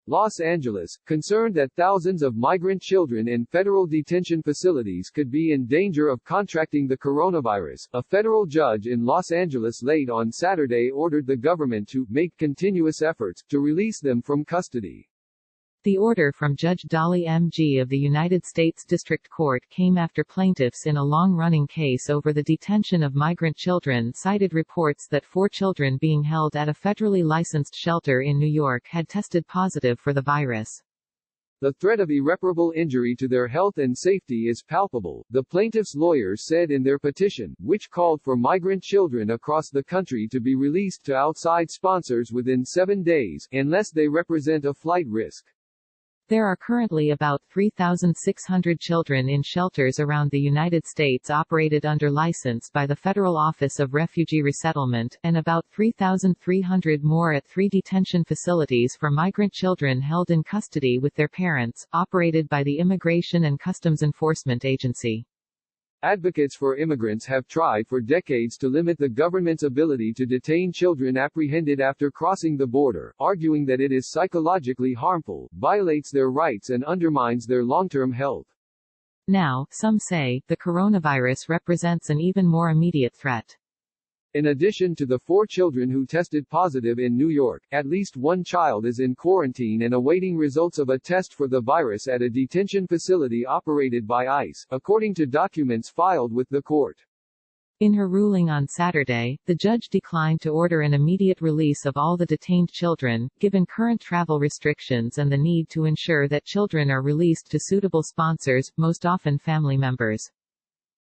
Los Angeles, concerned that thousands of migrant children in federal detention facilities could be in danger of contracting the coronavirus, a federal judge in Los Angeles late on Saturday ordered the government to make continuous efforts to release them from custody. The order from Judge Dolly M.G. of the United States District Court came after plaintiffs in a long-running case over the detention of migrant children cited reports that 4 children being held at a federally licensed shelter in New York had tested positive for the virus. The threat of irreparable injury to their health and safety is palpable, the plaintiffs' lawyers said in their petition, which called for migrant children across the country to be released to outside sponsors within 7 days, unless they represent a flight risk. There are currently about 3,600 children in shelters around the United States operated under license by the Federal Office of Refugee Resettlement, and about 3,300 more at 3 detention facilities for migrant children held in custody with their parents, operated by the Immigration and Customs Enforcement Agency. Advocates for immigrants have tried for decades to limit the government's ability to detain children apprehended after crossing the border, arguing that it is psychologically harmful, violates their rights and undermines their long-term health. Now, some say, the coronavirus represents an even more immediate threat. In addition to the 4 children who tested positive in New York, at least 1 child is in quarantine and awaiting results of a test for the virus at a detention facility operated by ICE, according to documents filed with the court. In her ruling on Saturday, the judge declined to order an immediate release of all the detained children, given current travel restrictions and the need to ensure that children are released to suitable sponsors, most often family members.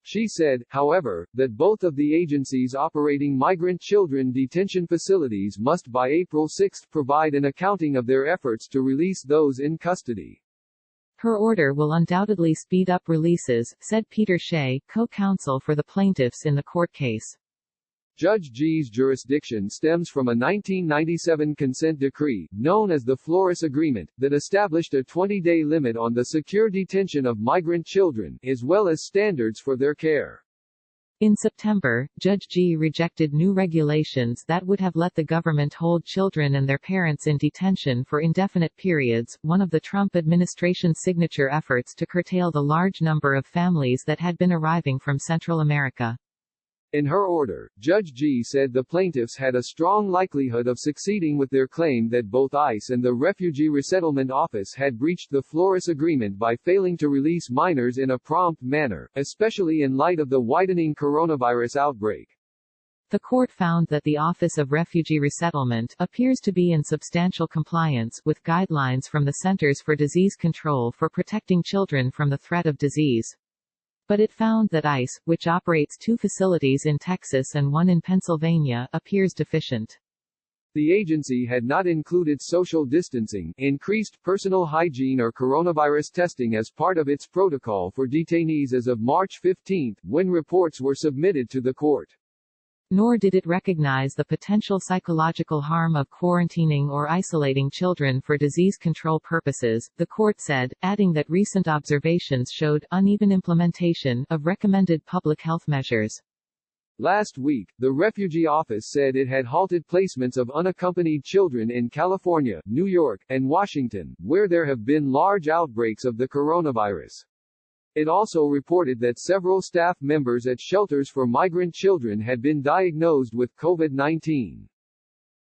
She said, however, that both of the agencies operating migrant children detention facilities must by April 6 provide an accounting of their efforts to release those in custody. Her order will undoubtedly speed up releases, said Peter Shea, co-counsel for the plaintiffs in the court case. Judge G's jurisdiction stems from a 1997 consent decree, known as the Flores Agreement, that established a 20-day limit on the secure detention of migrant children, as well as standards for their care. In September, Judge G rejected new regulations that would have let the government hold children and their parents in detention for indefinite periods, one of the Trump administration's signature efforts to curtail the large number of families that had been arriving from Central America. In her order, Judge G said the plaintiffs had a strong likelihood of succeeding with their claim that both ICE and the Refugee Resettlement Office had breached the Flores Agreement by failing to release minors in a prompt manner, especially in light of the widening coronavirus outbreak. The court found that the Office of Refugee Resettlement appears to be in substantial compliance with guidelines from the Centers for Disease Control for protecting children from the threat of disease. But it found that ICE, which operates 2 facilities in Texas and 1 in Pennsylvania, appears deficient. The agency had not included social distancing, increased personal hygiene or coronavirus testing as part of its protocol for detainees as of March 15, when reports were submitted to the court. Nor did it recognize the potential psychological harm of quarantining or isolating children for disease control purposes, the court said, adding that recent observations showed uneven implementation of recommended public health measures. Last week, the Refugee Office said it had halted placements of unaccompanied children in California, New York, and Washington, where there have been large outbreaks of the coronavirus. It also reported that several staff members at shelters for migrant children had been diagnosed with COVID-19.